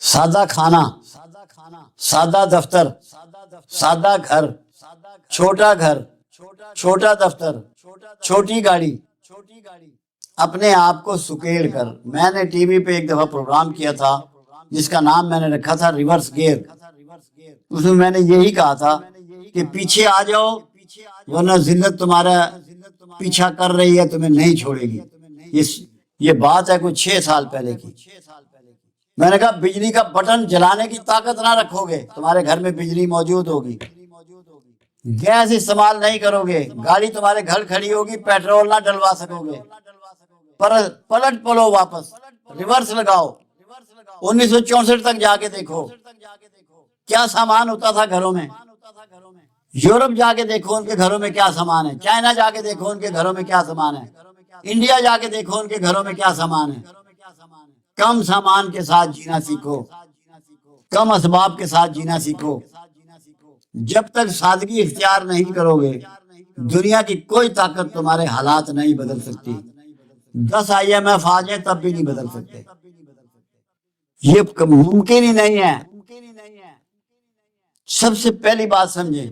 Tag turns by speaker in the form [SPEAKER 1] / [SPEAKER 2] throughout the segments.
[SPEAKER 1] سادہ کھانا، سادہ دفتر، سادہ گھر، چھوٹا دفتر، چھوٹی گاڑی، اپنے آپ کو سکیڑ کر۔ میں نے ٹی وی پہ ایک دفعہ پروگرام کیا تھا جس کا نام میں نے رکھا تھا ریورس گیئر۔ اس میں نے یہی کہا تھا کہ پیچھے آ جاؤ ورنہ ذلت تمہارا پیچھا کر رہی ہے، تمہیں نہیں چھوڑے گی۔ یہ بات ہے کوئی 6 سال پہلے کی۔ میں نے کہا بجلی کا بٹن جلانے کی طاقت نہ رکھو گے، تمہارے گھر میں بجلی موجود ہوگی۔ گیس استعمال نہیں کرو گے، گاڑی تمہارے گھر کھڑی ہوگی، پیٹرول نہ ڈلوا سکو گے۔ پلٹ پلو، واپس ریورس لگاؤ، 1964 تک جا کے دیکھو کیا سامان ہوتا تھا گھروں میں۔ یورپ جا کے دیکھو ان کے گھروں میں کیا سامان ہے، چائنا جا کے دیکھو ان کے گھروں میں کیا سامان ہے، انڈیا جا کے دیکھو ان کے گھروں میں کیا سامان ہے۔ کم سامان کے ساتھ جینا سیکھو، کم اسباب کے ساتھ جینا سیکھو۔ جب تک سادگی اختیار نہیں کرو گے، دنیا کی کوئی طاقت تمہارے حالات نہیں بدل سکتی۔ 10 IMF آ جائیں تب بھی نہیں بدل سکتے، یہ ممکن ہی نہیں ہے۔ سب سے پہلی بات سمجھیں،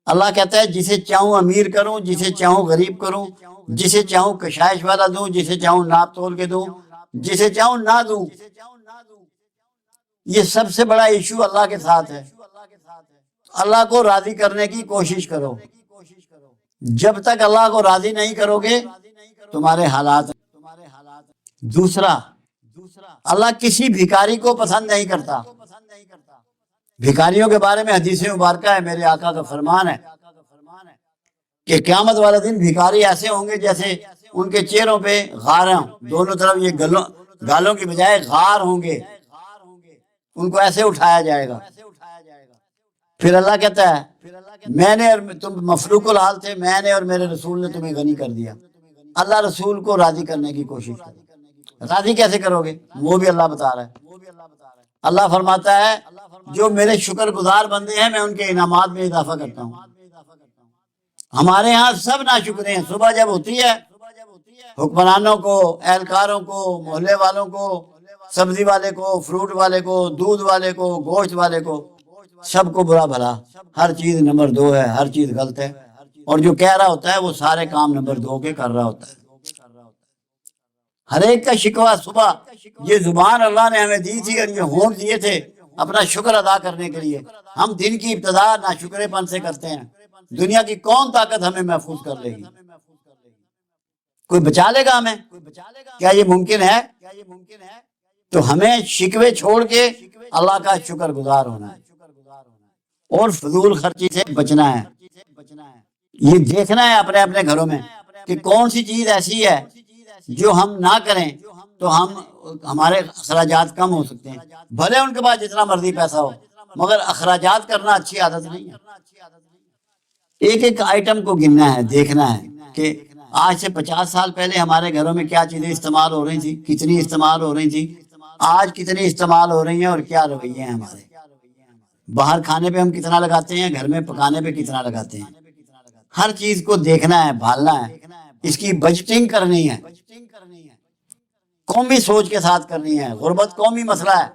[SPEAKER 1] اللہ کہتا ہے جسے چاہوں امیر کروں، جسے چاہوں غریب کروں، جسے چاہوں کشائش والا دوں، جسے چاہوں ناپ تول کے دوں، جسے چاہوں نہ دوں۔ یہ سب سے بڑا ایشو اللہ کے ساتھ ہے۔ اللہ کو راضی کرنے کی کوشش کرو۔ جب تک اللہ کو راضی نہیں کرو گے تمہارے حالات۔ دوسرا، اللہ کسی بھکاری کو پسند نہیں کرتا۔ بھکاریوں کے بارے میں حدیث مبارکہ ہے، میرے آقا کا فرمان ہے کہ قیامت والا دن بھکاری ایسے ہوں گے جیسے ان کے چہروں پہ غار ہوں، دونوں طرف یہ گالوں کی بجائے غار ہوں گے، ان کو ایسے اٹھایا جائے گا۔ پھر اللہ کہتا ہے میں نے اور تم مفلوق الحال تھے، میں نے اور میرے رسول نے تمہیں غنی کر دیا۔ اللہ رسول کو راضی کرنے کی کوشش کرو۔ راضی کیسے کرو گے وہ بھی اللہ بتا رہا ہے۔ اللہ فرماتا ہے جو میرے شکر گزار بندے ہیں میں ان کے انعامات میں اضافہ کرتا ہوں۔ ہمارے ہاں سب ناشکرے ہیں۔ صبح جب ہوتی ہے حکمرانوں کو، اہلکاروں کو، محلے والوں کو، سبزی والے کو، فروٹ والے کو، دودھ والے کو، گوشت والے کو، سب کو برا بھلا، ہر چیز نمبر 2 ہے، ہر چیز غلط ہے، اور جو کہہ رہا ہوتا ہے وہ سارے کام نمبر 2 کے کر رہا ہوتا ہے۔ ہر ایک کا شکوہ صبح، یہ زبان اللہ نے ہمیں دی تھی اور یہ ہونٹ دیے تھے اپنا شکر ادا کرنے کے لیے۔ ہم دن کی ابتدا ناشکرے پن سے کرتے ہیں۔ دنیا کی کون طاقت ہمیں محفوظ کر لے گی؟ کوئی بچا لے گا ہمیں؟ کیا یہ ممکن ہے؟ تو ہمیں شکوے چھوڑ کے اللہ کا شکر گزار ہونا ہے اور فضول خرچی سے بچنا ہے۔ یہ دیکھنا ہے اپنے اپنے گھروں میں کہ کون سی چیز ایسی ہے جو ہم نہ کریں تو ہمارے اخراجات کم ہو سکتے ہیں۔ بھلے ان کے پاس جتنا مرضی پیسہ ہو مگر اخراجات کرنا اچھی عادت نہیں ہے۔ ایک ایک آئٹم کو گننا ہے، دیکھنا ہے کہ آج سے 50 سال پہلے ہمارے گھروں میں کیا چیزیں استعمال ہو رہی تھی، کتنی استعمال ہو رہی تھی، آج کتنی استعمال ہو رہی ہیں اور کیا رویے ہیں ہمارے۔ باہر کھانے پہ ہم کتنا لگاتے ہیں، گھر میں پکانے پہ کتنا لگاتے ہیں۔ ہر چیز کو دیکھنا ہے، بھالنا ہے، اس کی بجٹنگ کرنی ہے، قومی سوچ کے ساتھ کرنی ہے۔ غربت قومی مسئلہ ہے،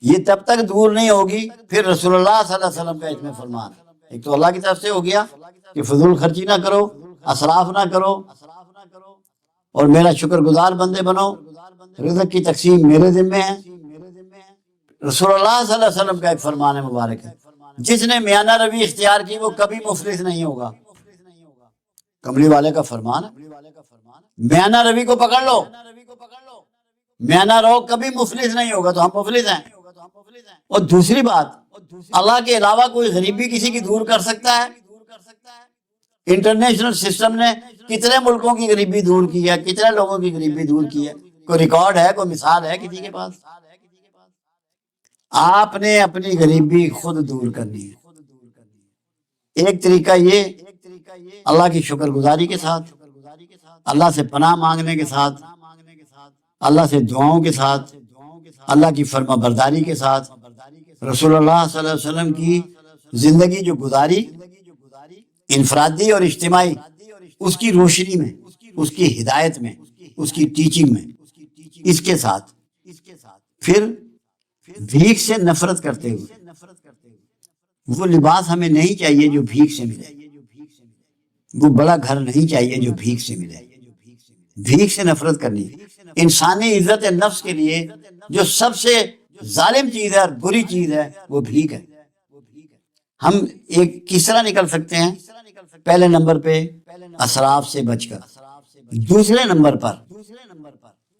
[SPEAKER 1] یہ تب تک دور نہیں ہوگی۔ پھر رسول اللہ صلی اللہ علیہ وسلم کا اس میں فرمان، ایک تو اللہ کی طرف سے ہو گیا کہ فضول خرچی نہ کرو، اسراف نہ کرو، اور میرا شکر گزار بندے بنو، رزق کی تقسیم میرے ذمے ہے۔ رسول اللہ صلی اللہ علیہ وسلم کا ایک فرمان مبارک ہے، جس نے میانہ روی اختیار کی وہ کبھی مفلس نہیں ہوگا۔ کملی والے کا فرمان ہے، میانہ روی کو پکڑ لو، میانہ رو، کبھی مفلس نہیں ہوگا۔ تو ہم مفلس ہیں۔ اور دوسری بات، اللہ کے علاوہ کوئی غریبی کسی کی دور کر سکتا ہے؟ انٹرنیشنل سسٹم نے کتنے ملکوں کی غریبی دور کی ہے، کتنے لوگوں کی غریبی دور کی ہے؟ کوئی ریکارڈ ہے، کوئی مثال ہے کسی کے پاس؟ آپ نے اپنی غریبی خود دور کرنی ہے۔ ایک طریقہ یہ اللہ کی شکر گزاری کے ساتھ، اللہ سے پناہ مانگنے کے ساتھ، اللہ سے دعاؤں کے ساتھ، اللہ کی فرما برداری کے ساتھ، رسول اللہ صلی اللہ علیہ وسلم کی زندگی جو گزاری انفرادی اور اجتماعی، اس کی روشنی میں، اس کی ہدایت میں، اس کی ٹیچنگ میں، اس کے ساتھ پھر بھیک سے نفرت کرتے ہوئے وہ لباس ہمیں نہیں چاہیے جو بھیک سے ملے، وہ بڑا گھر نہیں چاہیے جو بھیک سے ملے، بھیک سے نفرت کرنی۔ انسانی عزت نفس کے لیے جو سب سے ظالم چیز ہے اور بری چیز ہے وہ بھیک ہے۔ ہم ایک کس طرح نکل سکتے ہیں؟ پہلے نمبر پہ اسراف سے بچ کر، دوسرے نمبر پر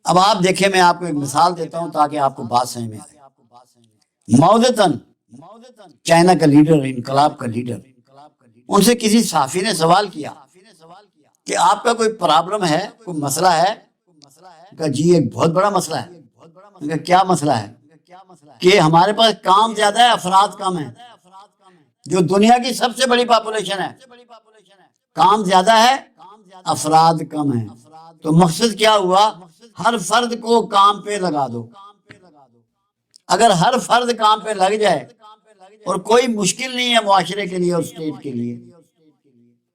[SPEAKER 1] اب آپ دیکھیں، میں آپ کو ایک مثال دیتا ہوں تاکہ آپ کو بات سمجھ میں آئے۔ ماؤ زے تن، چائنا کا لیڈر، انقلاب کا لیڈر، ان سے کسی صحافی نے سوال کیا کہ آپ کا کوئی پرابلم ہے، کوئی مسئلہ ہے؟ کہا جی ایک بہت بڑا مسئلہ ہے۔ کہا کیا مسئلہ ہے؟ کہ ہمارے پاس کام زیادہ ہے، افراد کم ہیں، جو دنیا کی سب سے بڑی پاپولیشن ہے، کام زیادہ ہے، افراد کم ہیں۔ تو مقصد کیا ہوا؟ ہر فرد کو کام پہ لگا دو۔ اگر ہر فرد کام پہ لگ جائے اور کوئی مشکل نہیں ہے معاشرے کے لیے اور اسٹیٹ کے لیے۔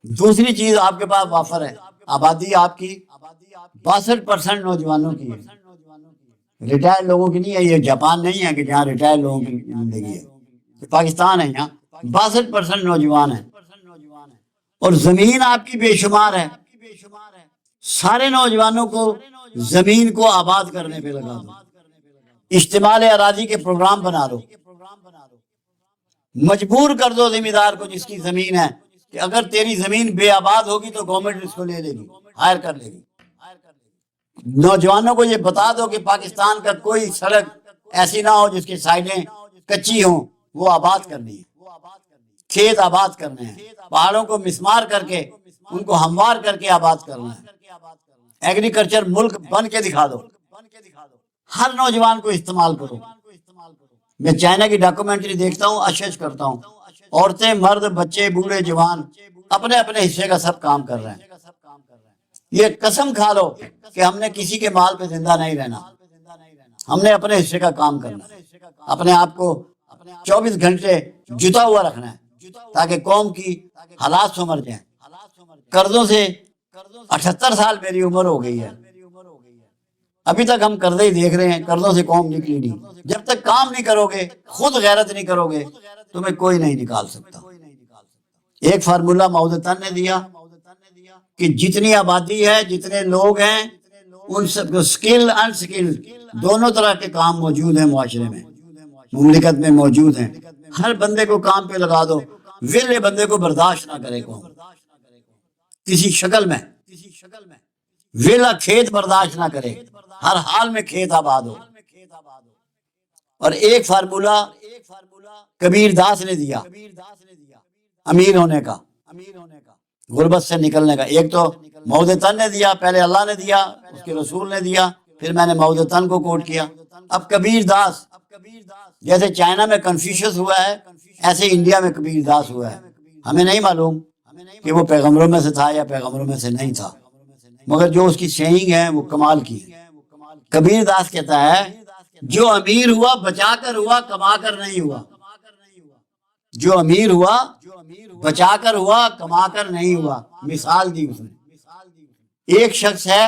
[SPEAKER 1] دوسری چیز آپ کے پاس وافر ہے، آبادی آپ کی 62% نوجوانوں کی ہے، ریٹائر لوگوں کی نہیں ہے۔ یہ جاپان نہیں ہے کہ جہاں ریٹائر لوگوں کی زندگی ہے، یہ پاکستان ہے، یہاں 62% نوجوان ہیں، اور زمین آپ کی بے شمار ہے۔ سارے نوجوانوں کو زمین کو آباد کرنے پہ لگا دو، اشتمال اراضی کے پروگرام بنا دو، مجبور کر دو ذمہ دار کو جس کی زمین ہے کہ اگر تیری زمین بے آباد ہوگی تو گورنمنٹ اس کو لے لے گی، ہائر کر لے گی۔ نوجوانوں کو یہ بتا دو کہ پاکستان کا کوئی سڑک ایسی نہ ہو جس کی سائڈیں کچی ہوں، وہ آباد کرنی ہے، کھیت آباد کرنے ہیں، پہاڑوں کو مسمار کر کے ان کو ہموار کر کے آباد کرنا ہے۔ ایگریکلچر ملک بن کے دکھا دو، ہر نوجوان کو استعمال کرو۔ میں چائنا کی ڈاکومنٹری دیکھتا ہوں، اشش کرتا ہوں، عورتیں، مرد، بچے، بوڑھے، جوان اپنے اپنے حصے کا سب کام کر رہے ہیں۔ یہ قسم کھا لو کہ ہم نے کسی کے مال پہ زندہ نہیں رہنا، ہم نے اپنے حصے کا کام کرنا ہے، اپنے آپ کو 24 گھنٹے جتا ہوا رکھنا ہے تاکہ قوم کی حالات سمر جائیں۔ قرضوں سے 78 سال میری عمر ہو گئی ہے، ابھی تک ہم قرضے ہی دیکھ رہے ہیں، قرضوں سے قوم نکلی نہیں۔ جب تک کام نہیں کرو گے، خود غیرت نہیں کرو گے، تمہیں کوئی نہیں نکال سکتا۔ ایک فارمولہ ماؤ زے تن نے دیا کہ جتنی آبادی ہے، جتنے لوگ ہیں، ان سب کو سکل ان سکل دونوں طرح کے کام موجود ہیں، معاشرے میں، مملکت میں موجود ہیں۔ ہر بندے کو کام پہ لگا دو، ویلے بندے کو برداشت نہ کرے قوم کسی شکل میں، ویلا کھیت برداشت نہ کرے، ہر حال میں کھیت آباد ہو۔ اور ایک فارمولہ کبیر داس نے دیا امیر ہونے کا، غربت سے نکلنے کا۔ ایک تو ماؤ زے تن نے دیا، پہلے اللہ نے دیا، اس کے رسول نے دیا، پھر میں نے ماؤ زے تن کو کوٹ کیا۔ اب کبیر داس، جیسے چائنا میں کنفیوشس ہوا ہے، ایسے انڈیا میں کبیر داس ہوا ہے۔ ہمیں نہیں معلوم کہ وہ پیغمبروں میں سے تھا یا پیغمبروں میں سے نہیں تھا، مگر جو اس کی سینگ ہے وہ کمال کی ہے۔ کبیر داس کہتا ہے جو امیر ہوا بچا کر ہوا، کما کر نہیں ہوا۔ جو امیر ہوا بچا کر ہوا، کما کر نہیں ہوا۔ مثال دی اس نے، ایک شخص ہے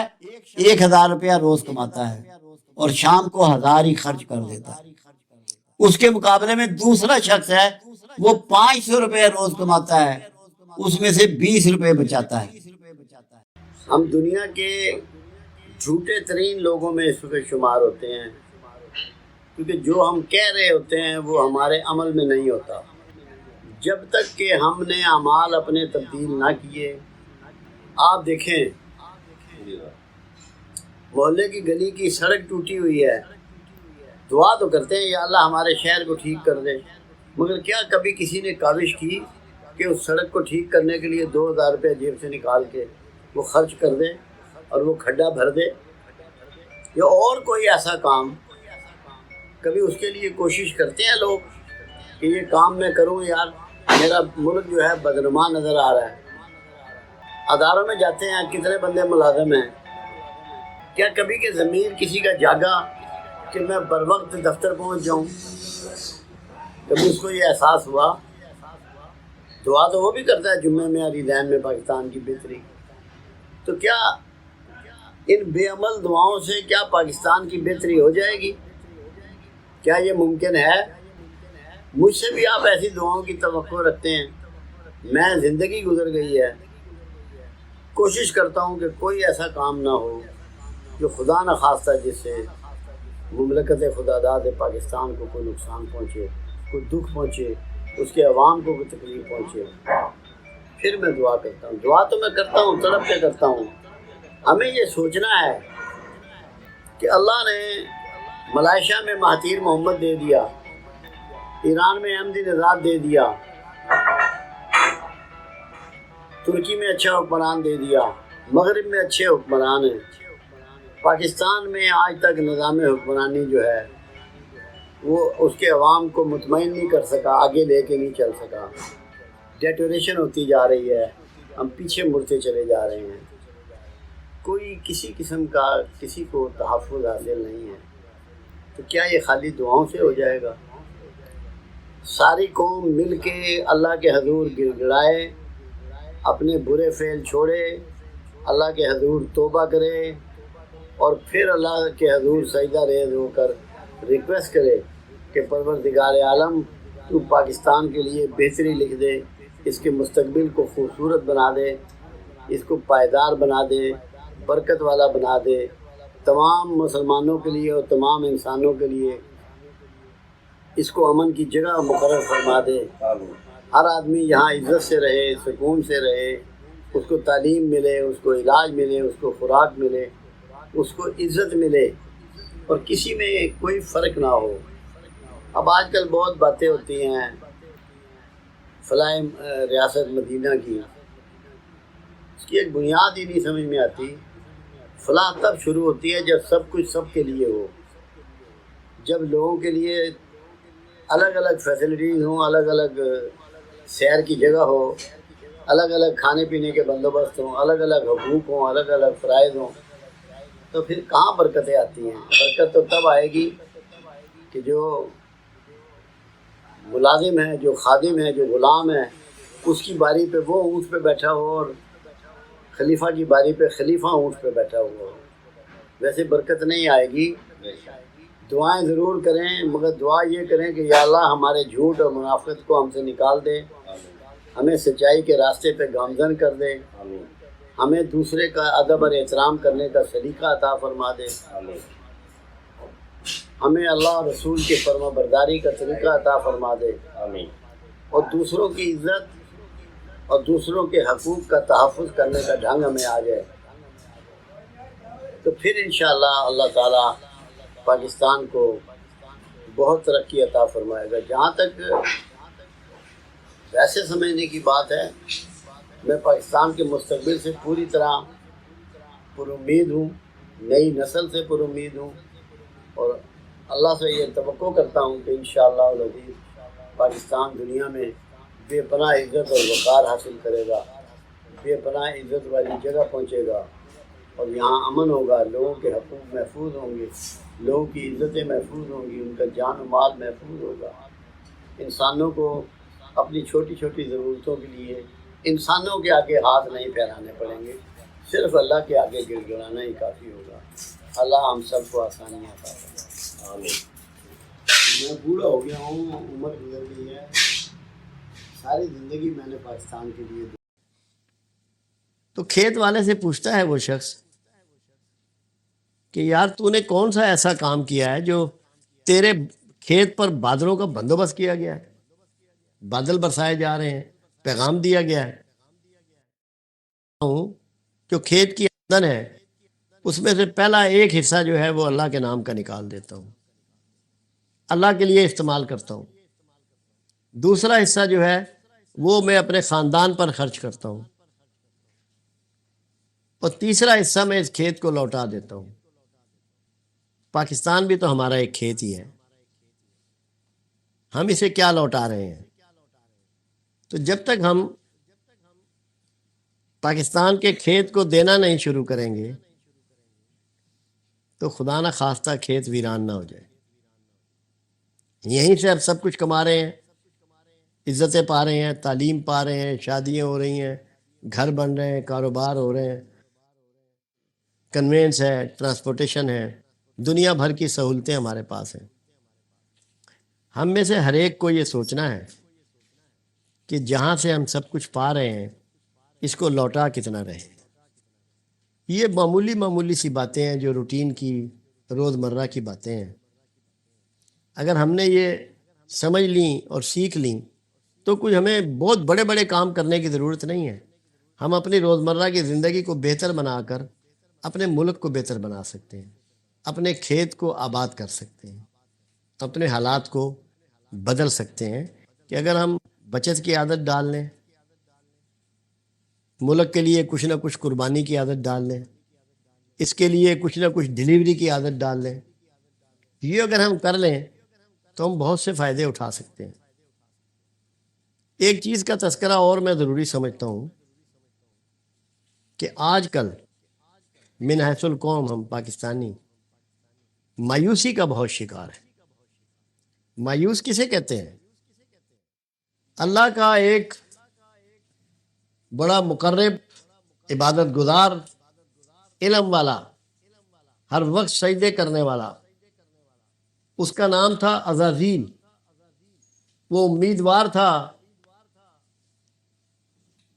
[SPEAKER 1] 1000 روپیہ روز کماتا ہے اور شام کو 1000 ہی خرچ کر دیتا ہے۔ اس کے مقابلے میں دوسرا شخص ہے، وہ 500 روپے روز کماتا ہے، اس میں سے 20 روپے بچاتا ہے۔ ہم دنیا کے جھوٹے ترین لوگوں میں اس وقت شمار ہوتے ہیں، کیونکہ جو ہم کہہ رہے ہوتے ہیں وہ ہمارے عمل میں نہیں ہوتا۔ جب تک کہ ہم نے اعمال اپنے تبدیل نہ کیے، آپ دیکھیں محلے کی گلی کی سڑک ٹوٹی ہوئی ہے، دعا تو کرتے ہیں یا اللہ ہمارے شہر کو ٹھیک کر دے، مگر کیا کبھی کسی نے کاوش کی کہ اس سڑک کو ٹھیک کرنے کے لیے 2000 روپے جیب سے نکال کے وہ خرچ کر دے اور وہ کھڈا بھر دے، یا اور کوئی ایسا کام؟ کبھی اس کے لیے کوشش کرتے ہیں لوگ کہ یہ کام میں کروں، یار میرا ملک جو ہے بدنما نظر آ رہا ہے۔ اداروں میں جاتے ہیں، کتنے بندے ملازم ہیں، کیا کبھی کہ ضمیر کسی کا جاگا کہ میں بر وقت دفتر پہنچ جاؤں؟ کبھی اس کو یہ احساس ہوا؟ دعا تو وہ بھی کرتا ہے جمعے میں علی لین میں پاکستان کی بہتری، تو کیا ان بے عمل دعاؤں سے کیا پاکستان کی بہتری ہو جائے گی؟ کیا یہ ممکن ہے؟ مجھ سے بھی آپ ایسی دعاؤں کی توقع رکھتے ہیں؟ میں زندگی گزر گئی ہے، کوشش کرتا ہوں کہ کوئی ایسا کام نہ ہو جو خدا نخواستہ جس سے مملکت خدا داد پاکستان کو کوئی نقصان پہنچے، کوئی دکھ پہنچے، اس کے عوام کو کوئی تکلیف پہنچے۔ پھر میں دعا کرتا ہوں، دعا تو میں کرتا ہوں، تڑپ کے کرتا ہوں۔ ہمیں یہ سوچنا ہے کہ اللہ نے ملائیشیا میں مہاتیر محمد دے دیا، ایران میں احمدی نژاد دے دیا، ترکی میں اچھا حکمران دے دیا، مغرب میں اچھے حکمران ہیں، پاکستان میں آج تک نظام حکمرانی جو ہے وہ اس کے عوام کو مطمئن نہیں کر سکا، آگے لے کے نہیں چل سکا، ڈیٹوریشن ہوتی جا رہی ہے، ہم پیچھے مڑتے چلے جا رہے ہیں، کوئی کسی قسم کا کسی کو تحفظ حاصل نہیں ہے۔ تو کیا یہ خالی دعاؤں سے ہو جائے گا؟ ساری قوم مل کے اللہ کے حضور گر گڑائے، اپنے برے فعل چھوڑے، اللہ کے حضور توبہ کرے، اور پھر اللہ کے حضور سجدہ ریز ہو کر ریکویسٹ کرے کہ پروردگار عالم تو پاکستان کے لیے بہتری لکھ دے، اس کے مستقبل کو خوبصورت بنا دے، اس کو پائیدار بنا دے، برکت والا بنا دے، تمام مسلمانوں کے لیے اور تمام انسانوں کے لیے اس کو امن کی جگہ مقرر فرما دے، ہر آدمی یہاں عزت سے رہے، سکون سے رہے، اس کو تعلیم ملے، اس کو علاج ملے، اس کو خوراک ملے، اس کو عزت ملے، اور کسی میں کوئی فرق نہ ہو۔ اب آج کل بہت باتیں ہوتی ہیں فلاں ریاست مدینہ کی، اس کی ایک بنیاد ہی نہیں سمجھ میں آتی۔ فلاح تب شروع ہوتی ہے جب سب کچھ سب کے لیے ہو، جب لوگوں کے لیے الگ الگ فیسلٹیز ہوں، الگ الگ سیر کی جگہ ہو، الگ الگ کھانے پینے کے بندوبست ہوں، الگ الگ حقوق ہوں، الگ الگ فرائض ہوں، تو پھر کہاں برکتیں آتی ہیں؟ برکت تو تب آئے گی کہ جو ملازم ہے، جو خادم ہے، جو غلام ہے، اس کی باری پہ وہ اونٹ پہ بیٹھا ہو، اور خلیفہ کی باری پہ خلیفہ اونٹ پہ بیٹھا ہوا ہو۔ ویسے برکت نہیں آئے گی۔ دعائیں ضرور کریں، مگر دعا یہ کریں کہ یا اللہ ہمارے جھوٹ اور منافقت کو ہم سے نکال دے، ہمیں سچائی کے راستے پہ گامزن کر دے، ہمیں دوسرے کا ادب اور احترام کرنے کا سلیقہ عطا فرما دے، ہمیں اللہ اور رسول کے فرما برداری کا طریقہ عطا فرما دے، اور دوسروں کی عزت اور دوسروں کے حقوق کا تحفظ کرنے کا ڈھنگ ہمیں آ جائے، تو پھر انشاءاللہ اللہ تعالیٰ پاکستان کو بہت ترقی عطا فرمائے گا۔ جہاں تک ویسے سمجھنے کی بات ہے، میں پاکستان کے مستقبل سے پوری طرح پر امید ہوں، نئی نسل سے پر امید ہوں، اور اللہ سے یہ توقع کرتا ہوں کہ انشاءاللہ العزیز پاکستان دنیا میں بے پناہ عزت اور وقار حاصل کرے گا، بے پناہ عزت والی جگہ پہنچے گا، اور یہاں امن ہوگا، لوگوں کے حقوق محفوظ ہوں گے، لوگوں کی عزتیں محفوظ ہوں گی، ان کا جان و مال محفوظ ہوگا۔ انسانوں کو اپنی چھوٹی چھوٹی ضرورتوں کے لیے انسانوں کے آگے ہاتھ نہیں پھیلانے پڑیں گے، صرف اللہ کے آگے گر گڑانا ہی کافی ہوگا۔ اللہ ہم سب کو آسانیاں عطا فرمائے۔ آمین۔ میں بوڑھا ہو گیا ہوں، عمر گزر گئی ہے، ساری زندگی میں نے پاکستان کے لیے۔
[SPEAKER 2] تو کھیت والے سے پوچھتا ہے وہ شخص کہ یار تو نے کون سا ایسا کام کیا ہے جو تیرے کھیت پر بادلوں کا بندوبست کیا گیا ہے، بادل برسائے جا رہے ہیں، پیغام دیا گیا ہے جو کھیت کی آمدن ہے اس میں سے پہلا ایک حصہ جو ہے وہ اللہ کے نام کا نکال دیتا ہوں، اللہ کے لیے استعمال کرتا ہوں، دوسرا حصہ جو ہے وہ میں اپنے خاندان پر خرچ کرتا ہوں، اور تیسرا حصہ میں اس کھیت کو لوٹا دیتا ہوں۔ پاکستان بھی تو ہمارا ایک کھیت ہی ہے، ہم اسے کیا لوٹا رہے ہیں؟ تو جب تک ہم پاکستان کے کھیت کو دینا نہیں شروع کریں گے تو خدا نہ خواستہ کھیت ویران نہ ہو جائے۔ یہیں سے اب سب کچھ کما رہے ہیں، عزتیں پا رہے ہیں، تعلیم پا رہے ہیں، شادیاں ہو رہی ہیں، گھر بن رہے ہیں، کاروبار ہو رہے ہیں، کنوینس ہے، ٹرانسپورٹیشن ہے، دنیا بھر کی سہولتیں ہمارے پاس ہیں۔ ہم میں سے ہر ایک کو یہ سوچنا ہے کہ جہاں سے ہم سب کچھ پا رہے ہیں اس کو لوٹا کتنا رہے۔ یہ معمولی سی باتیں ہیں جو روٹین کی، روزمرہ کی باتیں ہیں۔ اگر ہم نے یہ سمجھ لیں اور سیکھ لیں تو کچھ ہمیں بہت بڑے بڑے کام کرنے کی ضرورت نہیں ہے۔ ہم اپنی روزمرہ کی زندگی کو بہتر بنا کر اپنے ملک کو بہتر بنا سکتے ہیں، اپنے کھیت کو آباد کر سکتے ہیں، اپنے حالات کو بدل سکتے ہیں کہ اگر ہم بچت کی عادت ڈال لیں، ملک کے لیے کچھ نہ کچھ قربانی کی عادت ڈال لیں، اس کے لیے کچھ نہ کچھ ڈیلیوری کی عادت ڈال لیں، یہ اگر ہم کر لیں تو ہم بہت سے فائدے اٹھا سکتے ہیں۔ ایک چیز کا تذکرہ اور میں ضروری سمجھتا ہوں کہ آج کل من حیث القوم ہم پاکستانی مایوسی کا بہت شکار ہے۔ مایوس کسے کہتے ہیں؟ اللہ کا ایک بڑا مقرب، عبادت گزار، علم والا، ہر وقت سجدے کرنے والا، اس کا نام تھا عزازیل۔ وہ امیدوار تھا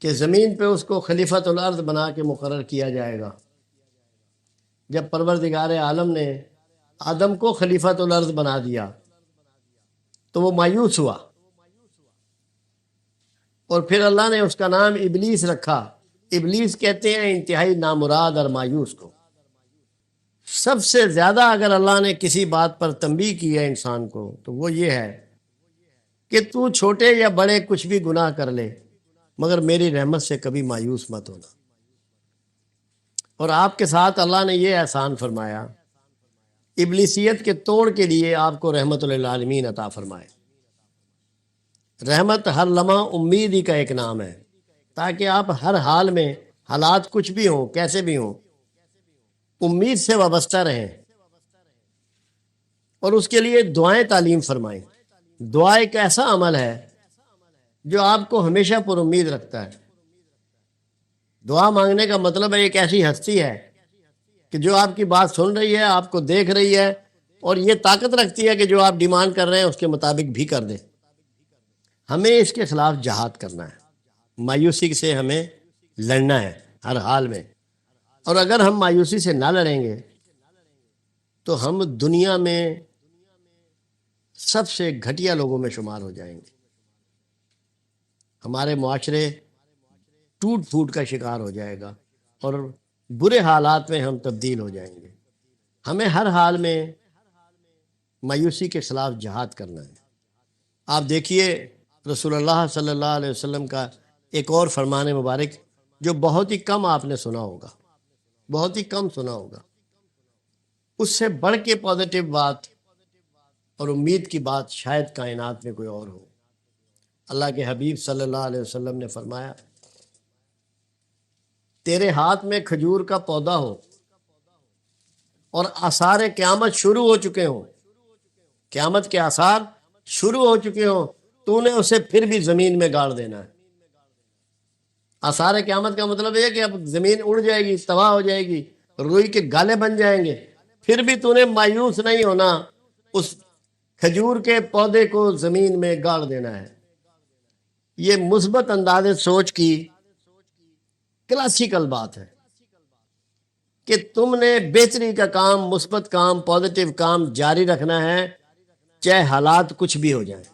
[SPEAKER 2] کہ زمین پہ اس کو خلیفۃ الارض بنا کے مقرر کیا جائے گا۔ جب پروردگار عالم نے آدم کو خلیفۃ الارض بنا دیا تو وہ مایوس ہوا، اور پھر اللہ نے اس کا نام ابلیس رکھا۔ ابلیس کہتے ہیں انتہائی نامراد اور مایوس کو۔ سب سے زیادہ اگر اللہ نے کسی بات پر تنبیہ کی ہے انسان کو تو وہ یہ ہے کہ تو چھوٹے یا بڑے کچھ بھی گناہ کر لے مگر میری رحمت سے کبھی مایوس مت ہونا۔ اور آپ کے ساتھ اللہ نے یہ احسان فرمایا، ابلیسیت کے توڑ کے لیے آپ کو رحمت للعالمین عطا فرمائے۔ رحمت ہر لمحہ امید ہی کا ایک نام ہے، تاکہ آپ ہر حال میں، حالات کچھ بھی ہوں، کیسے بھی ہوں، امید سے وابستہ رہیں اور اس کے لیے دعائیں تعلیم فرمائیں۔ دعا ایک ایسا عمل ہے جو آپ کو ہمیشہ پر امید رکھتا ہے۔ دعا مانگنے کا مطلب ہے ایک ایسی ہستی ہے کہ جو آپ کی بات سن رہی ہے، آپ کو دیکھ رہی ہے، اور یہ طاقت رکھتی ہے کہ جو آپ ڈیمانڈ کر رہے ہیں اس کے مطابق بھی کر دے۔ ہمیں اس کے خلاف جہاد کرنا ہے، مایوسی سے ہمیں لڑنا ہے ہر حال میں۔ اور اگر ہم مایوسی سے نہ لڑیں گے تو ہم دنیا میں سب سے گھٹیا لوگوں میں شمار ہو جائیں گے۔ ہمارے معاشرے ٹوٹ پھوٹ کا شکار ہو جائے گا اور برے حالات میں ہم تبدیل ہو جائیں گے۔ ہمیں ہر حال میں مایوسی کے خلاف جہاد کرنا ہے۔ آپ دیکھیے رسول اللہ صلی اللہ علیہ وسلم کا ایک اور فرمان مبارک جو بہت ہی کم آپ نے سنا ہوگا، بہت ہی کم سنا ہوگا۔ اس سے بڑھ کے پازیٹیو بات اور امید کی بات شاید کائنات میں کوئی اور ہو۔ اللہ کے حبیب صلی اللہ علیہ وسلم نے فرمایا، تیرے ہاتھ میں کھجور کا پودا ہو اور آثار قیامت شروع ہو چکے ہوں، قیامت کے آثار شروع ہو چکے ہوں، تو نے اسے پھر بھی زمین میں گاڑ دینا ہے۔ آثار قیامت کا مطلب یہ کہ اب زمین اڑ جائے گی، تباہ ہو جائے گی، روئی کے گالے بن جائیں گے، پھر بھی تو نے مایوس نہیں ہونا، اس کھجور کے پودے کو زمین میں گاڑ دینا ہے۔ یہ مثبت انداز سوچ کی کلاسیکل بات ہے کہ تم نے بہتری کا کام، مثبت کام، پازیٹیو کام جاری رکھنا ہے، چاہے حالات کچھ بھی ہو جائیں۔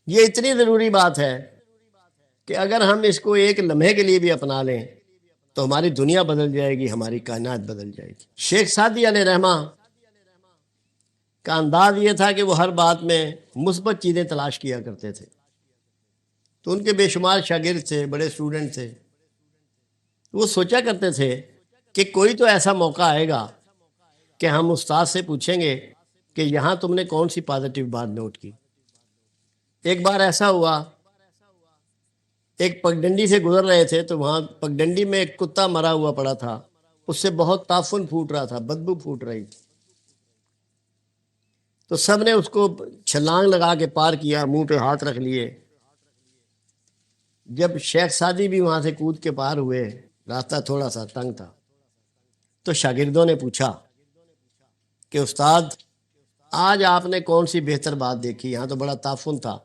[SPEAKER 2] یہ اتنی ضروری بات ہے کہ اگر ہم اس کو ایک لمحے کے لیے بھی اپنا لیں تو ہماری دنیا بدل جائے گی، ہماری کائنات بدل جائے گی۔ شیخ سعدی علیہ رحمہ کا انداز یہ تھا کہ وہ ہر بات میں مثبت چیزیں تلاش کیا کرتے تھے، تو ان کے بے شمار شاگرد تھے، بڑے اسٹوڈنٹ تھے۔ وہ سوچا کرتے تھے کہ کوئی تو ایسا موقع آئے گا کہ ہم استاد سے پوچھیں گے کہ یہاں تم نے کون سی پازیٹیو بات نوٹ کی۔ ایک بار ایسا ہوا، ایک پگڈنڈی سے گزر رہے تھے تو وہاں پگڈنڈی میں ایک کتا مرا ہوا پڑا تھا، اس سے بہت تعفن پھوٹ رہا تھا، بدبو پھوٹ رہی تھی۔ تو سب نے اس کو چھلانگ لگا کے پار کیا، منہ پہ ہاتھ رکھ لیے۔ جب شیخ سعدی بھی وہاں سے کود کے پار ہوئے، راستہ تھوڑا سا تنگ تھا، تو شاگردوں نے پوچھا کہ استاد آج آپ نے کون سی بہتر بات دیکھی؟ یہاں تو بڑا تعفن تھا،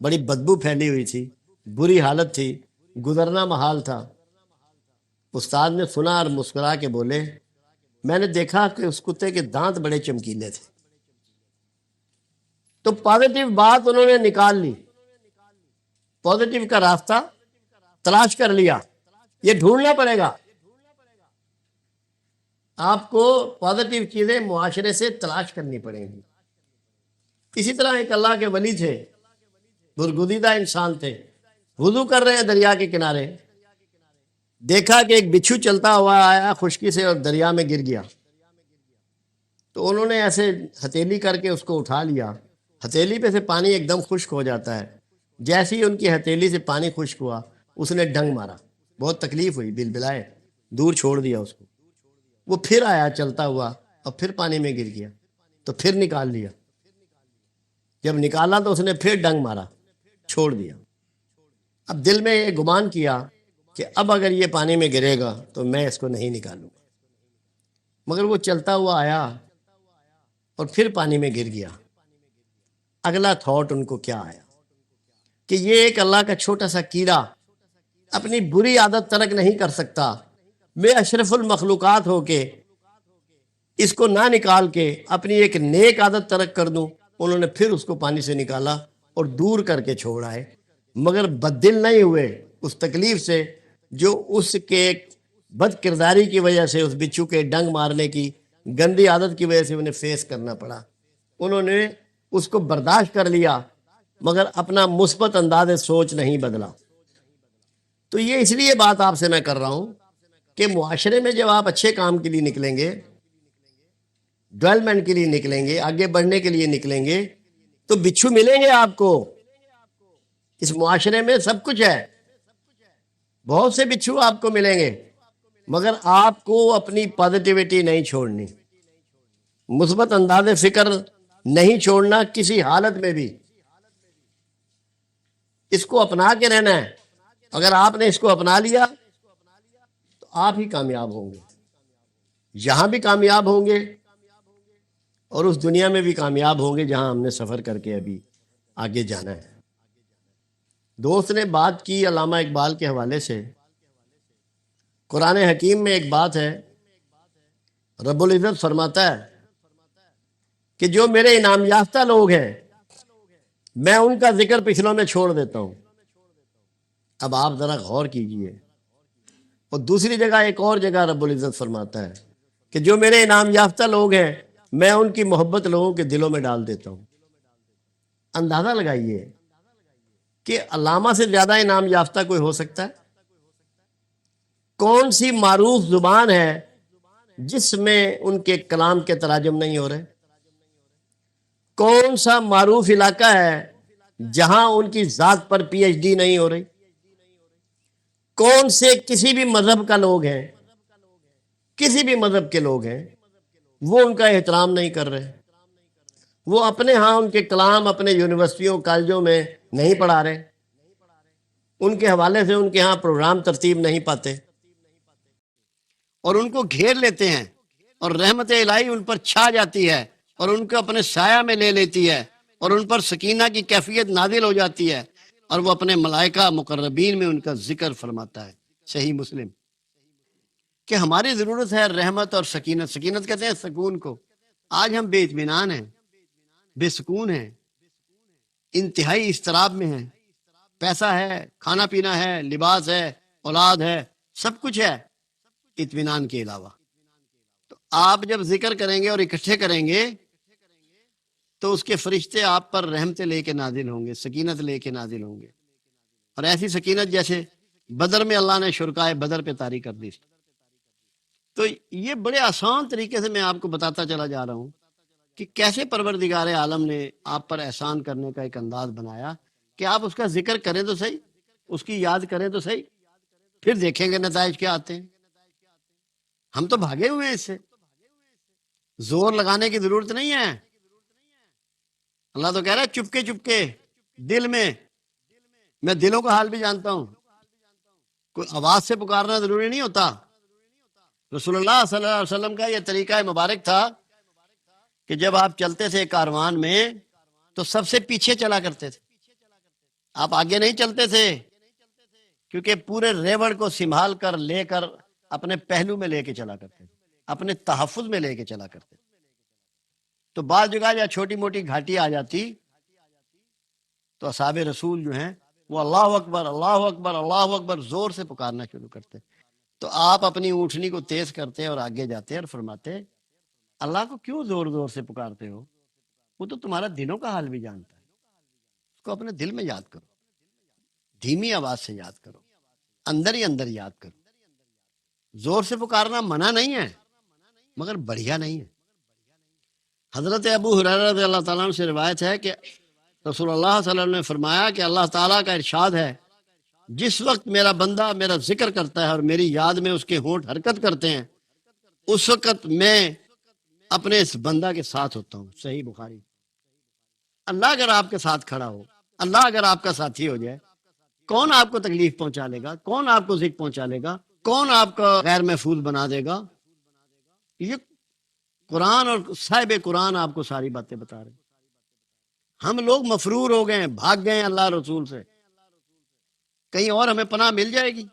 [SPEAKER 2] بڑی بدبو پھیلی ہوئی تھی، بری حالت تھی، گزرنا محال تھا۔ استاد نے سنا اور مسکرا کے بولے میں نے دیکھا کہ اس کتے کے دانت بڑے چمکیلے تھے۔ تو پازیٹیو بات انہوں نے نکال لی، پازیٹیو کا راستہ تلاش کر لیا۔ یہ ڈھونڈنا پڑے گا آپ کو، پازیٹیو چیزیں معاشرے سے تلاش کرنی پڑیں گی۔ اسی طرح ایک اللہ کے ولی تھے، برگزیدہ انسان تھے، وضو کر رہے ہیں دریا کے کنارے، دیکھا کہ ایک بچھو چلتا ہوا آیا خشکی سے اور دریا میں گر گیا۔ تو انہوں نے ایسے ہتھیلی کر کے اس کو اٹھا لیا۔ ہتھیلی پہ سے پانی ایک دم خشک ہو جاتا ہے، جیسے ہی ان کی ہتھیلی سے پانی خشک ہوا اس نے ڈنگ مارا، بہت تکلیف ہوئی، بلبلائے، دور چھوڑ دیا اس کو۔ وہ پھر آیا چلتا ہوا اور پھر پانی میں گر گیا، تو پھر نکال لیا۔ جب نکالا تو اس نے پھر ڈنگ مارا، چھوڑ دیا۔ اب دل میں یہ گمان کیا کہ اب اگر یہ پانی میں گرے گا تو میں اس کو نہیں نکالوں گا، مگر وہ چلتا ہوا آیا اور پھر پانی میں گر گیا۔ اگلا تھاٹ ان کو کیا آیا کہ یہ ایک اللہ کا چھوٹا سا کیڑا اپنی بری عادت ترک نہیں کر سکتا، میں اشرف المخلوقات ہو کے اس کو نہ نکال کے اپنی ایک نیک عادت ترک کر دوں۔ انہوں نے پھر اس کو پانی سے نکالا اور دور کر کے چھوڑ آئے، مگر بددل نہیں ہوئے اس تکلیف سے جو اس کے بد کرداری کی وجہ سے، اس بچھو کے ڈنگ مارنے کی گندی عادت کی وجہ سے انہیں فیس کرنا پڑا۔ انہوں نے اس کو برداشت کر لیا مگر اپنا مثبت انداز سوچ نہیں بدلا۔ تو یہ اس لیے بات آپ سے میں کر رہا ہوں کہ معاشرے میں جب آپ اچھے کام کے لیے نکلیں گے، ڈیولپمنٹ کے لیے نکلیں گے، آگے بڑھنے کے لیے نکلیں گے، تو بچھو ملیں گے آپ کو۔ اس معاشرے میں سب کچھ ہے، بہت سے بچھو آپ کو ملیں گے، مگر آپ کو اپنی پازیٹیوٹی نہیں چھوڑنی، مثبت انداز فکر نہیں چھوڑنا کسی حالت میں بھی، اس کو اپنا کے رہنا ہے۔ اگر آپ نے اس کو اپنا لیا تو آپ ہی کامیاب ہوں گے، یہاں بھی کامیاب ہوں گے اور اس دنیا میں بھی کامیاب ہوں گے جہاں ہم نے سفر کر کے ابھی آگے جانا ہے۔ دوست نے بات کی علامہ اقبال کے حوالے سے، قرآن حکیم میں ایک بات ہے، رب العزت فرماتا ہے کہ جو میرے انعام یافتہ لوگ ہیں میں ان کا ذکر پچھلوں میں چھوڑ دیتا ہوں۔ اب آپ ذرا غور کیجئے، اور دوسری جگہ، ایک اور جگہ رب العزت فرماتا ہے کہ جو میرے انعام یافتہ لوگ ہیں میں ان کی محبت لوگوں کے دلوں میں ڈال دیتا ہوں۔ اندازہ لگائیے کہ علامہ سے زیادہ انعام یافتہ کوئی ہو سکتا ہے؟ کون سی معروف زبان ہے جس میں ان کے کلام کے تراجم نہیں ہو رہے؟ کون سا معروف علاقہ ہے جہاں ان کی ذات پر پی ایچ ڈی نہیں ہو رہی؟ کون سے کسی بھی مذہب کا لوگ ہیں، کسی بھی مذہب کے لوگ ہیں، وہ ان کا احترام نہیں کر رہے؟ وہ اپنے ہاں ان کے کلام اپنے یونیورسٹیوں کالجوں میں نہیں پڑھا رہے، ان کے حوالے سے ان کے ہاں پروگرام ترتیب نہیں پاتے، اور ان کو گھیر لیتے ہیں اور رحمت الہی ان پر چھا جاتی ہے اور ان کو اپنے سایہ میں لے لیتی ہے اور ان پر سکینہ کی کیفیت نازل ہو جاتی ہے اور وہ اپنے ملائکہ مقربین میں ان کا ذکر فرماتا ہے۔ صحیح مسلم کہ ہماری ضرورت ہے رحمت اور سکینت۔ سکینت کہتے ہیں سکون کو۔ آج ہم بے اطمینان ہیں، بے سکون ہیں، انتہائی اضطراب میں ہیں، پیسہ ہے، کھانا پینا ہے، لباس ہے، اولاد ہے، سب کچھ ہے اطمینان کے علاوہ۔ تو آپ جب ذکر کریں گے اور اکٹھے کریں گے تو اس کے فرشتے آپ پر رحمتیں لے کے نازل ہوں گے، سکینت لے کے نازل ہوں گے، اور ایسی سکینت جیسے بدر میں اللہ نے شرکائے بدر پہ طاری کر دی۔ تو یہ بڑے آسان طریقے سے میں آپ کو بتاتا چلا جا رہا ہوں کہ کیسے پروردگار عالم نے آپ پر احسان کرنے کا ایک انداز بنایا کہ آپ اس کا ذکر کریں تو صحیح، اس کی یاد کریں تو صحیح، پھر دیکھیں گے نتائج کیا آتے ہیں۔ ہم تو بھاگے ہوئے ہیں اس سے، زور لگانے کی ضرورت نہیں ہے۔ اللہ تو کہہ رہا ہے چپکے چپکے دل میں دلوں کا حال بھی جانتا ہوں۔ کوئی آواز سے پکارنا ضروری نہیں ہوتا، رسول اللہ صلی اللہ علیہ وسلم کا یہ طریقہ مبارک تھا کہ جب آپ چلتے تھے کاروان میں تو سب سے پیچھے چلا کرتے تھے، آپ آگے نہیں چلتے تھے، کیونکہ پورے ریوڑ کو سنبھال کر لے کر اپنے پہلو میں لے کے چلا کرتے تھے، اپنے تحفظ میں لے کے چلا کرتے تھے۔ تو بعض جگہ یا چھوٹی موٹی گھاٹی آ جاتی تو اصحاب رسول جو ہیں وہ اللہ اکبر اللہ اکبر اللہ اکبر زور سے پکارنا شروع کرتے، تو آپ اپنی اونٹنی کو تیز کرتے اور آگے جاتے اور فرماتے اللہ کو کیوں زور زور سے پکارتے ہو، وہ تو تمہارا دلوں کا حال بھی جانتا ہے، اس کو اپنے دل میں یاد کرو، دھیمی آواز سے یاد کرو، اندر ہی اندر یاد کرو۔ زور سے پکارنا منع نہیں ہے مگر بڑھیا نہیں ہے۔ حضرت ابو ہریرہ رضی اللہ تعالیٰ عنہ سے روایت ہے کہ رسول اللہ صلی اللہ علیہ وسلم نے فرمایا کہ اللہ تعالیٰ کا ارشاد ہے، جس وقت میرا بندہ میرا ذکر کرتا ہے اور میری یاد میں اس کے ہونٹ حرکت کرتے ہیں، اس وقت میں اپنے اس بندہ کے ساتھ ہوتا ہوں۔ صحیح بخاری۔ اللہ اگر آپ کے ساتھ کھڑا ہو، اللہ اگر آپ کا ساتھی ہو جائے، کون آپ کو تکلیف پہنچا لے گا، کون آپ کو ذکر پہنچا لے گا، کون آپ کا غیر محفوظ بنا دے گا؟ یہ قرآن اور صاحب قرآن آپ کو ساری باتیں بتا رہے ہیں۔ ہم لوگ مفرور ہو گئے ہیں، بھاگ گئے ہیں اللہ رسول سے، کہیں اور ہمیں پناہ مل جائے گی؟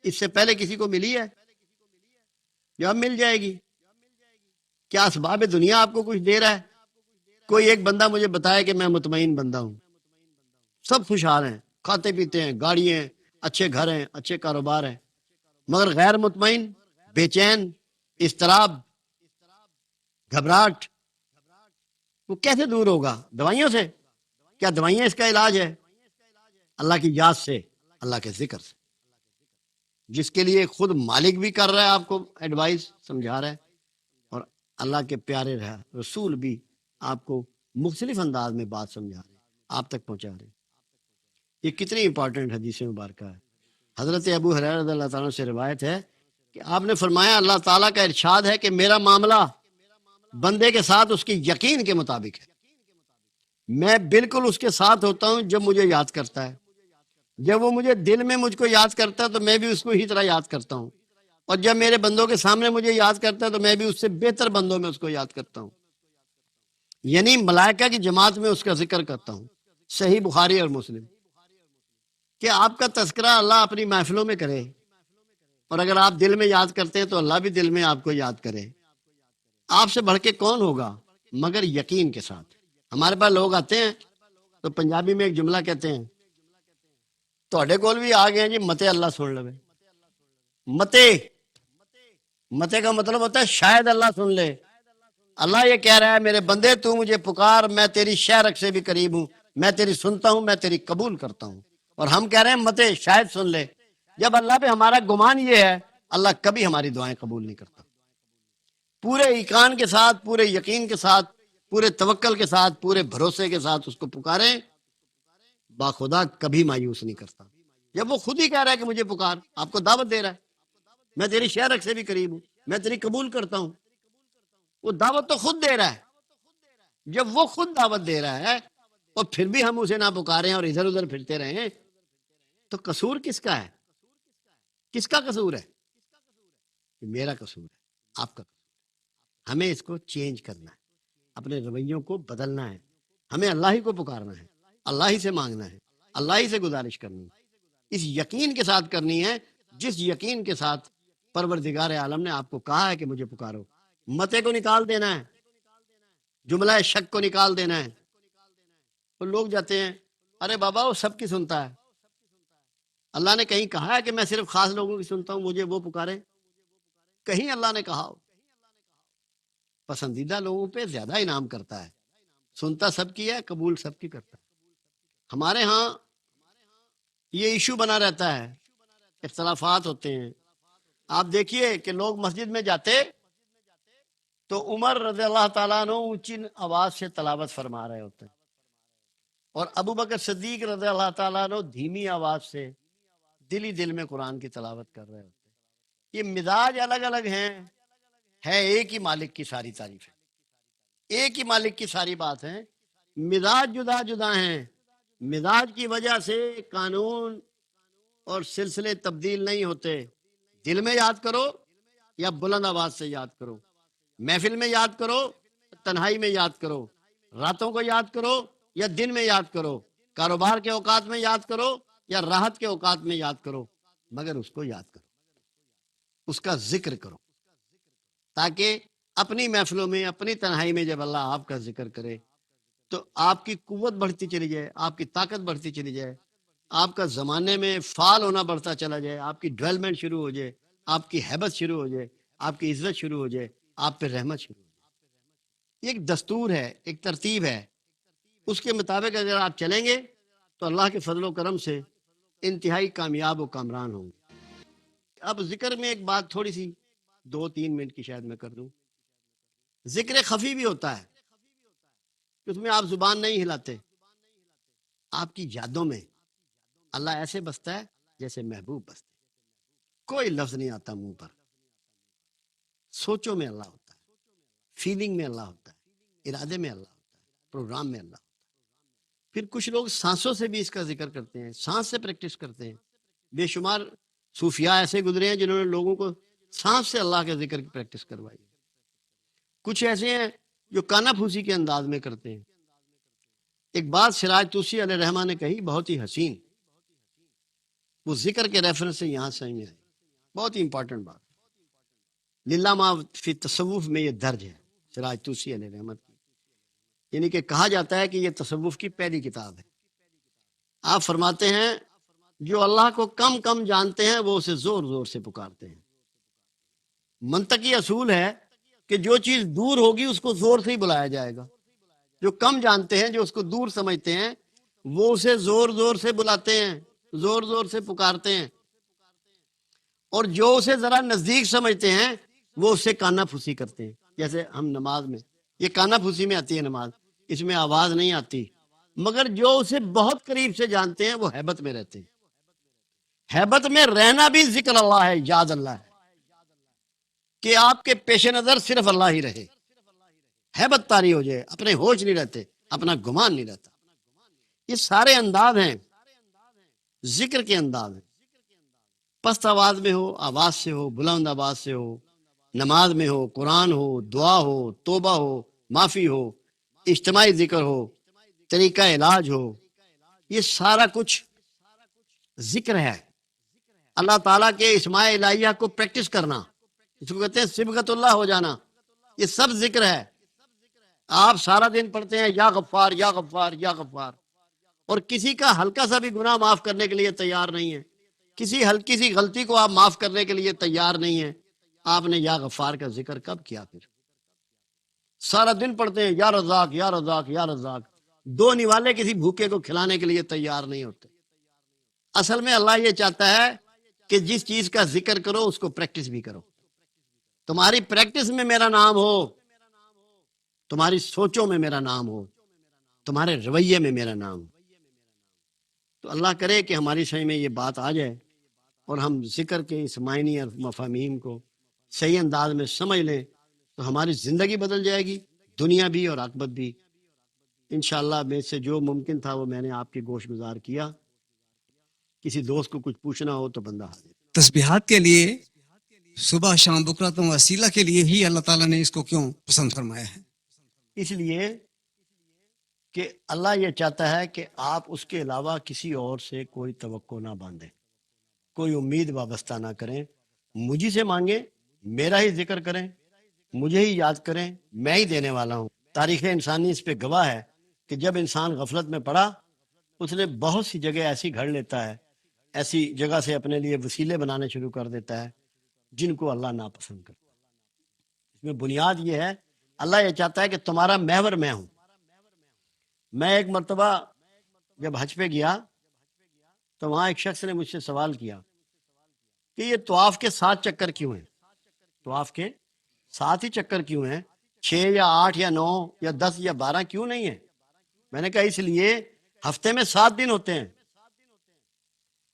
[SPEAKER 2] اس سے پہلے کسی کو ملی ہے جو اب مل جائے گی؟ کیا اسباب دنیا آپ کو کچھ دے رہا ہے؟ کوئی ایک بندہ مجھے بتائے کہ میں مطمئن بندہ ہوں، سب خوشحال ہیں، کھاتے پیتے ہیں، گاڑی ہیں، اچھے گھر ہیں، اچھے کاروبار ہیں، مگر غیر مطمئن، بے چین، اضطراب، گھبراہٹ، وہ کیسے دور ہوگا؟ دوائیوں سے؟ کیا دوائیاں اس کا علاج ہے؟ اللہ کی یاد سے، اللہ کے ذکر سے، جس کے لیے خود مالک بھی کر رہا ہے، آپ کو ایڈوائز سمجھا رہا ہے، اور اللہ کے پیارے رسول بھی آپ کو مختلف انداز میں بات سمجھا رہے ہیں، آپ تک پہنچا رہے ہیں۔ یہ کتنی امپورٹنٹ حدیث مبارکہ ہے۔ حضرت ابو ہریرہ رضی اللہ تعالیٰ سے روایت ہے کہ آپ نے فرمایا اللہ تعالیٰ کا ارشاد ہے کہ میرا معاملہ بندے کے ساتھ اس کی یقین کے مطابق ہے، میں بالکل اس کے ساتھ ہوتا ہوں جب مجھے یاد کرتا ہے، جب وہ مجھے دل میں مجھ کو یاد کرتا ہے تو میں بھی اس کو ہی طرح یاد کرتا ہوں، اور جب میرے بندوں کے سامنے مجھے یاد کرتا ہے تو میں بھی اس سے بہتر بندوں میں اس کو یاد کرتا ہوں، یعنی ملائکہ کی جماعت میں اس کا ذکر کرتا ہوں۔ صحیح بخاری اور مسلم۔ کہ آپ کا تذکرہ اللہ اپنی محفلوں میں کرے، اور اگر آپ دل میں یاد کرتے ہیں تو اللہ بھی دل میں آپ کو یاد کرے۔ آپ سے بڑھ کے کون ہوگا مگر یقین کے ساتھ۔ ہمارے پاس لوگ آتے ہیں تو پنجابی میں ایک جملہ کہتے ہیں، تواڈے کول بھی آ گئے ہیں جی متے اللہ سن لے۔ متے، متے کا مطلب ہوتا ہے شاید اللہ سن لے۔ اللہ یہ کہہ رہا ہے میرے بندے تو مجھے پکار، میں تیری شہرک سے بھی قریب ہوں، میں تیری سنتا ہوں، میں تیری قبول کرتا ہوں۔ اور ہم کہہ رہے ہیں متے شاید سن لے۔ جب اللہ پہ ہمارا گمان یہ ہے، اللہ کبھی ہماری دعائیں قبول نہیں کرتا۔ پورے ایقان کے ساتھ، پورے یقین کے ساتھ، پورے توکل کے ساتھ، پورے بھروسے کے ساتھ اس کو پکاریں، باخدا کبھی مایوس نہیں کرتا۔ جب وہ خود ہی کہہ رہا ہے کہ مجھے پکار، آپ کو دعوت دے رہا ہے، میں تیری شہرک سے بھی قریب ہوں، میں تیری قبول کرتا ہوں، وہ دعوت تو خود دے رہا ہے۔ جب وہ خود دعوت دے رہا ہے اور پھر بھی ہم اسے نہ پکاریں اور ادھر ادھر پھرتے رہیں تو قصور کس کا ہے؟ کس کا قصور ہے؟ میرا قصور ہے، آپ کا قصور ہے۔ ہمیں اس کو چینج کرنا ہے، اپنے رویوں کو بدلنا ہے، ہمیں اللہ ہی کو پکارنا ہے، اللہ ہی سے مانگنا ہے، اللہ ہی سے گزارش کرنی ہے، اس یقین کے ساتھ کرنی ہے جس یقین کے ساتھ پروردگار عالم نے آپ کو کہا ہے کہ مجھے پکارو۔ متے کو نکال دینا ہے، جملہ شک کو نکال دینا ہے۔ تو لوگ جاتے ہیں، ارے بابا وہ سب کی سنتا ہے، اللہ نے کہیں کہا ہے کہ میں صرف خاص لوگوں کی سنتا ہوں، مجھے وہ پکارے؟ کہیں اللہ نے کہا ہو؟ پسندیدہ لوگوں پہ زیادہ انعام کرتا ہے، سنتا سب کی ہے، قبول سب کی کرتا ہے۔ ہمارے ہاں یہ ایشو بنا رہتا ہے، اختلافات ہوتے ہیں۔ آپ دیکھیے کہ لوگ مسجد میں جاتے تو عمر رضی اللہ تعالیٰ عنہ اونچی آواز سے تلاوت فرما رہے ہوتے ہیں، اور ابو بکر صدیق رضی اللہ تعالیٰ عنہ دھیمی آواز سے دل ہی دل میں قرآن کی تلاوت کر رہے ہوتے ہیں۔ یہ مزاج الگ الگ ہیں، ہے ایک ہی مالک کی ساری تعریف ہے، ایک ہی مالک کی ساری بات ہے، مزاج جدا جدا ہیں۔ مزاج کی وجہ سے قانون اور سلسلے تبدیل نہیں ہوتے۔ دل میں یاد کرو یا بلند آواز سے یاد کرو، محفل میں یاد کرو، تنہائی میں یاد کرو، راتوں کو یاد کرو یا دن میں یاد کرو، کاروبار کے اوقات میں یاد کرو یا راحت کے اوقات میں یاد کرو، مگر اس کو یاد کرو، اس کا ذکر کرو، تاکہ اپنی محفلوں میں، اپنی تنہائی میں جب اللہ آپ کا ذکر کرے تو آپ کی قوت بڑھتی چلی جائے، آپ کی طاقت بڑھتی چلی جائے، آپ کا زمانے میں فعال ہونا بڑھتا چلا جائے، آپ کی ڈیولپمنٹ شروع ہو جائے، آپ کی ہیبت شروع ہو جائے، آپ کی عزت شروع ہو جائے، آپ پہ رحمت شروع ہو جائے۔ یہ ایک دستور ہے، ایک ترتیب ہے، اس کے مطابق اگر آپ چلیں گے تو اللہ کے فضل و کرم سے انتہائی کامیاب و کامران ہوں گے۔ اب ذکر میں ایک بات تھوڑی سی 2-3 منٹ کی شاید میں کر دوں۔ ذکر خفی بھی ہوتا ہے، اس میں آپ زبان نہیں ہلاتے، آپ کی یادوں میں اللہ ایسے بستا ہے جیسے محبوب بستے، کوئی لفظ نہیں آتا منہ پر، سوچوں میں اللہ ہوتا ہے، فیلنگ میں اللہ ہوتا ہے، ارادے میں اللہ ہوتا ہے، پروگرام میں اللہ ہوتا ہے۔ پھر کچھ لوگ سانسوں سے بھی اس کا ذکر کرتے ہیں، سانس سے پریکٹس کرتے ہیں۔ بے شمار صوفیاء ایسے گزرے ہیں جنہوں نے لوگوں کو سانس سے اللہ کے ذکر کی پریکٹس کروائی۔ کچھ ایسے ہیں جو کانا پھوسی کے انداز میں کرتے ہیں۔ ایک بات سراج توسی علیہ الرحمہ نے کہی، بہت ہی حسین، وہ ذکر کے ریفرنس سے یہاں سے آئی ہے، بہت ہی امپورٹنٹ بات۔ للہ ما فی تصوف میں یہ درج ہے سراج توسی علیہ الرحمہ کی، یعنی کہ کہا جاتا ہے کہ یہ تصوف کی پہلی کتاب ہے۔ آپ فرماتے ہیں جو اللہ کو کم کم جانتے ہیں وہ اسے زور زور سے پکارتے ہیں۔ منطقی اصول ہے کہ جو چیز دور ہوگی اس کو زور سے ہی بلایا جائے گا۔ جو کم جانتے ہیں، جو اس کو دور سمجھتے ہیں، وہ اسے زور زور سے بلاتے ہیں، زور زور سے پکارتے ہیں، اور جو اسے ذرا نزدیک سمجھتے ہیں وہ اسے کانا پھوسی کرتے ہیں۔ جیسے ہم نماز میں، یہ کانا پھوسی میں آتی ہے نماز، اس میں آواز نہیں آتی، مگر جو اسے بہت قریب سے جانتے ہیں وہ ہیبت میں رہتے ہیں۔ ہیبت میں رہنا بھی ذکر اللہ ہے، یاد اللہ ہے، کہ آپ کے پیش نظر صرف اللہ ہی رہے، ہیبت طاری ہو جائے، اپنے ہوش نہیں رہتے، اپنا گمان نہیں رہتا۔ یہ سارے انداز ہیں، ذکر کے انداز ہیں، پست آواز میں ہو، آواز سے ہو، بلند آواز سے ہو، نماز میں ہو، قرآن ہو، دعا ہو، توبہ ہو، معافی ہو، اجتماعی ذکر ہو، طریقہ علاج ہو، یہ سارا کچھ ذکر ہے۔ اللہ تعالیٰ کے اسماء الہیہ کو پریکٹس کرنا، اس کو کہتے ہیں صبغت اللہ ہو جانا، یہ سب ذکر ہے۔ آپ سارا دن پڑھتے ہیں یا غفار یا غفار یا غفار، اور کسی کا ہلکا سا بھی گناہ معاف کرنے کے لیے تیار نہیں ہے، کسی ہلکی سی غلطی کو آپ معاف کرنے کے لیے تیار نہیں ہیں۔ آپ نے یا غفار کا ذکر کب کیا؟ پھر سارا دن پڑھتے ہیں یا رزاق یا رزاق یا رزاق، دو نوالے کسی بھوکے کو کھلانے کے لیے تیار نہیں ہوتے۔ اصل میں اللہ یہ چاہتا ہے کہ جس چیز کا ذکر کرو اس کو پریکٹس بھی کرو۔ تمہاری پریکٹس میں میرا نام ہو، تمہاری سوچوں میں میرا نام ہو، تمہارے رویے میں میرا نام ہو۔ تو اللہ کرے کہ ہماری سمجھ میں یہ بات آ جائے اور ہم ذکر کے اس معنی اور مفاہیم کو صحیح انداز میں سمجھ لیں تو ہماری زندگی بدل جائے گی، دنیا بھی اور عاقبت بھی۔ انشاءاللہ میں سے جو ممکن تھا وہ میں نے آپ کی گوش گزار کیا۔ کسی دوست کو کچھ پوچھنا ہو تو بندہ حاضر۔
[SPEAKER 3] تسبیحات کے لیے صبح شام بکراتم وسیلہ کے لیے ہی اللہ تعالیٰ نے اس کو کیوں پسند فرمایا ہے؟
[SPEAKER 2] اس لیے کہ اللہ یہ چاہتا ہے کہ آپ اس کے علاوہ کسی اور سے کوئی توقع نہ باندھیں، کوئی امید وابستہ نہ کریں، مجھے سے مانگیں، میرا ہی ذکر کریں، مجھے ہی یاد کریں، میں ہی دینے والا ہوں۔ تاریخ انسانی اس پہ گواہ ہے کہ جب انسان غفلت میں پڑا، اس نے بہت سی جگہ ایسی گھڑ لیتا ہے، ایسی جگہ سے اپنے لیے وسیلے بنانے شروع کر دیتا ہے جن کو اللہ ناپسند کرتا ہے۔ اس میں بنیاد یہ ہے، اللہ یہ چاہتا ہے کہ تمہارا محور میں ہوں۔ میں ایک مرتبہ جب حج پہ گیا تو وہاں ایک شخص نے مجھ سے سوال کیا کہ یہ طواف کے 7 چکر کیوں ہیں؟ طواف کے 7 ہی چکر کیوں ہیں؟ 6 یا 8 یا 9 یا 10 یا 12 کیوں نہیں ہیں؟ میں نے کہا اس لیے ہفتے میں 7 دن ہوتے ہیں۔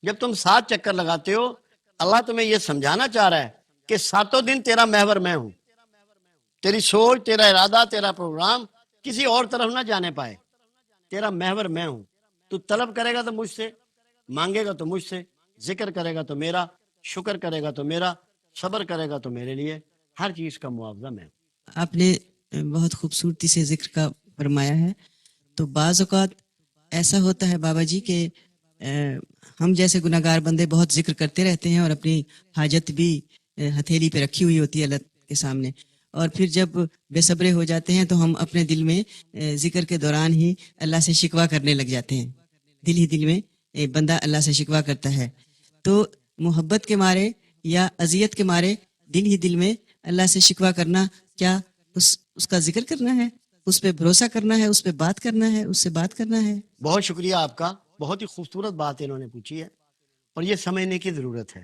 [SPEAKER 2] جب تم 7 چکر لگاتے ہو، اللہ تمہیں یہ سمجھانا چاہ رہا ہے کہ 7 دن تیرا محور میں ہوں، تیری سوچ، تیرا ارادہ، تیرا پروگرام کسی اور طرف نہ جانے پائے، تیرا محور میں ہوں۔ تو طلب کرے گا تو مجھ سے، مانگے گا تو مجھ سے، ذکر کرے گا تو میرا، شکر کرے گا تو میرا، صبر کرے گا تو میرے لیے ہر چیز کا معاوضہ میں ہوں۔
[SPEAKER 4] آپ نے بہت خوبصورتی سے ذکر کا فرمایا ہے. تو بعض اوقات ایسا ہوتا ہے بابا جی کہ ہم جیسے گناہ گار بندے بہت ذکر کرتے رہتے ہیں اور اپنی حاجت بھی ہتھیلی پہ رکھی ہوئی ہوتی ہے اللہ کے سامنے، اور پھر جب بے صبرے ہو جاتے ہیں تو ہم اپنے دل میں ذکر کے دوران ہی اللہ سے شکوہ کرنے لگ جاتے ہیں. دل ہی دل میں بندہ اللہ سے شکوہ کرتا ہے. تو محبت کے مارے یا اذیت کے مارے دل ہی دل میں اللہ سے شکوہ کرنا، کیا اس کا ذکر کرنا ہے، اس پہ بھروسہ کرنا ہے، اس پہ بات کرنا ہے، اس سے بات کرنا ہے؟
[SPEAKER 2] بہت شکریہ آپ کا، بہت ہی خوبصورت بات انہوں نے پوچھی ہے اور یہ سمجھنے کی ضرورت ہے.